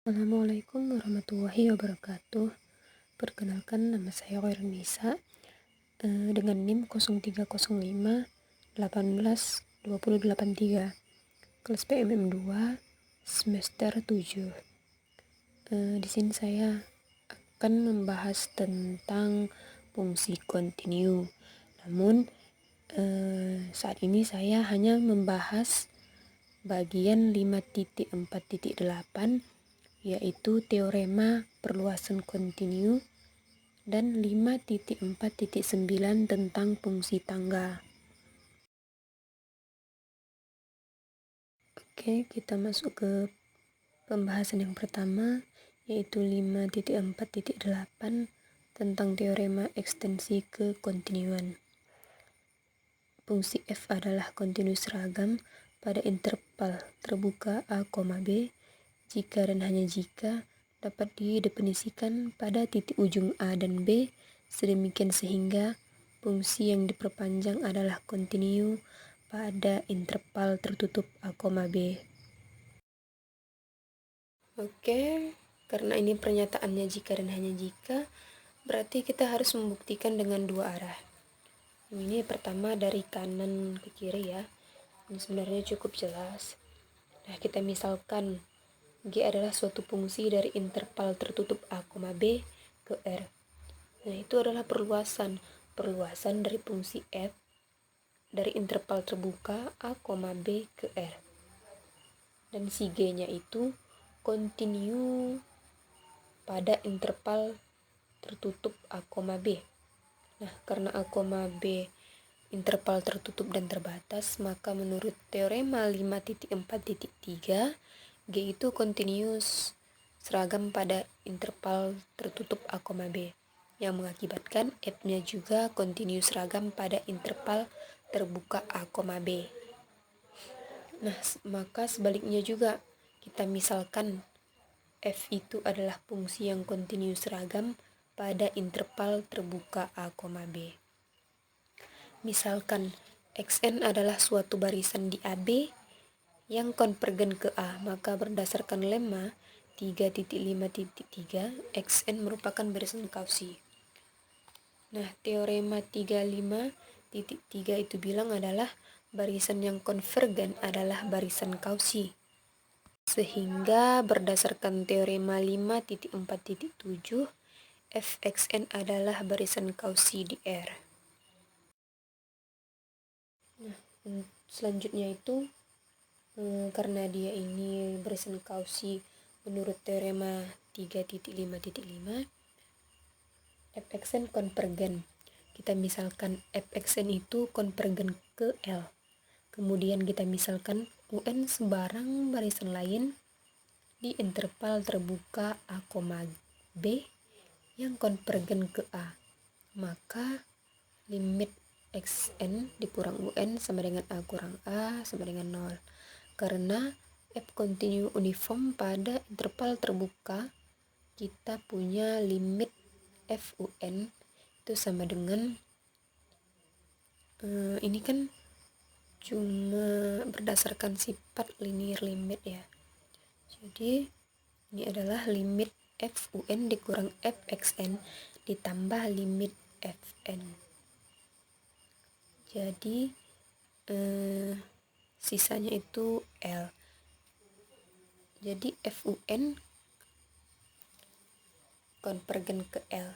Assalamualaikum warahmatullahi wabarakatuh. Perkenalkan, nama saya Khairan Nisa, dengan NIM 0305 18 2083, kelas PMM 2, semester 7. Di sini saya akan membahas tentang fungsi kontinu. Namun saat ini saya hanya membahas bagian 5.4.8, yaitu teorema perluasan kontinu, dan 5.4.9 tentang fungsi tangga. Oke, kita masuk ke pembahasan yang pertama, yaitu 5.4.8 tentang teorema ekstensi kekontinuan. Fungsi f adalah kontinu seragam pada interval terbuka a, b jika dan hanya jika dapat didefinisikan pada titik ujung A dan B, sedemikian sehingga fungsi yang diperpanjang adalah kontinu pada interval tertutup A, B. Oke, karena ini pernyataannya jika dan hanya jika, berarti kita harus membuktikan dengan dua arah. Ini pertama dari kanan ke kiri ya. Ini sebenarnya cukup jelas. Nah, kita misalkan G adalah suatu fungsi dari interval tertutup A, B ke R. Nah, itu adalah perluasan dari fungsi f dari interval terbuka A, B ke R. Dan si G-nya itu kontinu pada interval tertutup A, B. Nah, karena A, B interval tertutup dan terbatas, maka menurut teorema 5.4.3, G itu kontinus seragam pada interval tertutup A, B, yang mengakibatkan F-nya juga kontinus seragam pada interval terbuka A, B. Nah, maka sebaliknya juga, kita misalkan F itu adalah fungsi yang kontinus seragam pada interval terbuka A, B. Misalkan Xn adalah suatu barisan di AB yang konvergen ke A, maka berdasarkan lemma 3.5.3, Xn merupakan barisan Cauchy. Nah, teorema 35.3 itu bilang adalah barisan yang konvergen adalah barisan Cauchy. Sehingga berdasarkan teorema 5.4.7, Fxn adalah barisan Cauchy di R. Nah, selanjutnya itu karena dia ini barisan Cauchy menurut teorema 3.5.5, Fxn konvergen. Kita misalkan Fxn itu konvergen ke L. Kemudian kita misalkan UN sebarang barisan lain di interval terbuka A, B yang konvergen ke A. Maka limit Xn dikurang UN sama dengan A kurang A sama dengan 0. Karena F kontinu uniform pada interval terbuka, kita punya limit Fun itu sama dengan ini kan cuma berdasarkan sifat linear limit ya. Jadi ini adalah limit Fun dikurang Fxn ditambah limit Fn. Jadi sisanya itu L. Jadi Fun konvergen ke L,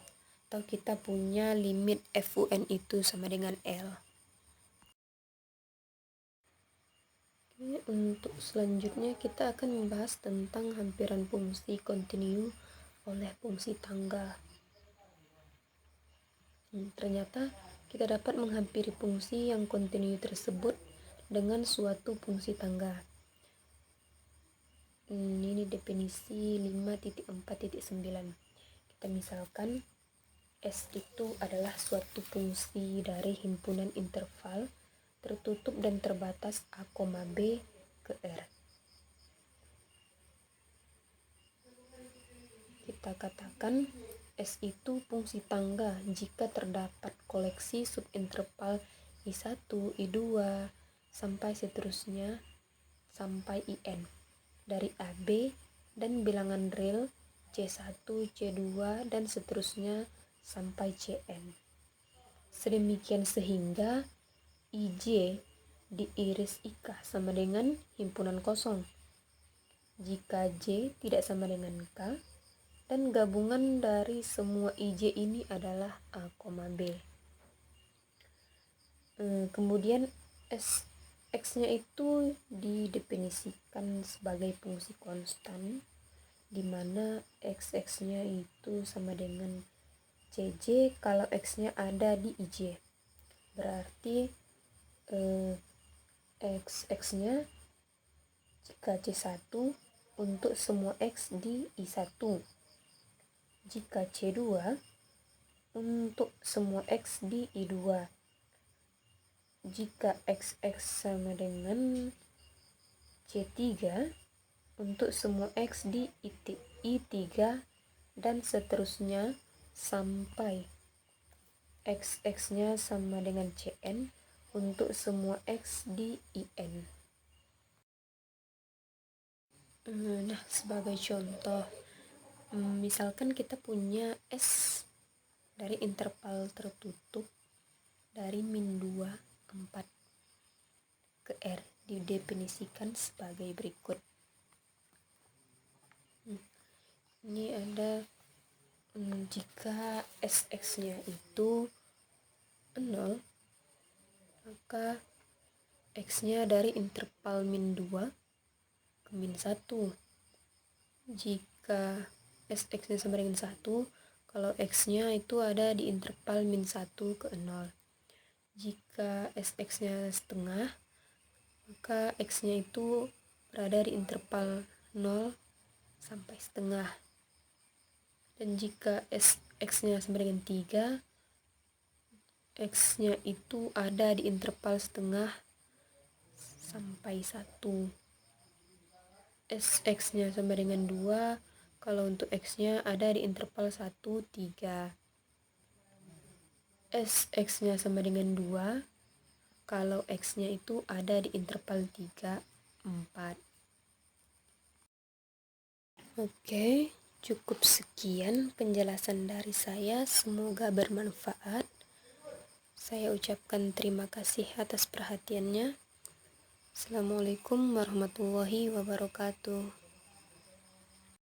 atau kita punya limit Fun itu sama dengan L. Oke, untuk selanjutnya kita akan membahas tentang hampiran fungsi kontinu oleh fungsi tangga. Ternyata kita dapat menghampiri fungsi yang kontinu tersebut dengan suatu fungsi tangga. Ini definisi 5.4.9. Kita misalkan S itu adalah suatu fungsi dari himpunan interval tertutup dan terbatas A, B ke R. Kita katakan S itu fungsi tangga jika terdapat koleksi subinterval I1, I2, sampai seterusnya sampai IN dari AB dan bilangan real C1, C2, dan seterusnya sampai Cn. Sedemikian sehingga IJ diiris IK sama dengan himpunan kosong. Jika J tidak sama dengan K, dan gabungan dari semua IJ ini adalah A, B. Kemudian X-nya itu didefinisikan sebagai fungsi konstan, di mana X-nya itu sama dengan CJ kalau X-nya ada di IJ. Berarti X-nya jika C1 untuk semua X di I1. Jika C2 untuk semua X di I2. Jika XX sama dengan C3 untuk semua X di I3 dan seterusnya sampai XX-nya sama dengan Cn untuk semua X di IN. Nah, sebagai contoh, misalkan kita punya S dari interval tertutup dari -2, 4 ke R, didefinisikan sebagai berikut. Ini ada jika SX-nya itu 0, maka X-nya dari interval -2 ke -1. Jika SX-nya sama dengan 1, kalau X-nya itu ada di interval -1 ke 0. Jika SX-nya setengah, maka X-nya itu berada di interval 0 sampai setengah. Dan jika X-nya sama dengan 3, X-nya itu ada di interval setengah sampai 1. X-nya sama dengan 2, kalau untuk X-nya ada di interval 1, 3. X-nya sama dengan 2, kalau X-nya itu ada di interval 3, 4. Oke, cukup sekian penjelasan dari saya, semoga bermanfaat. Saya ucapkan terima kasih atas perhatiannya. Assalamualaikum warahmatullahi wabarakatuh.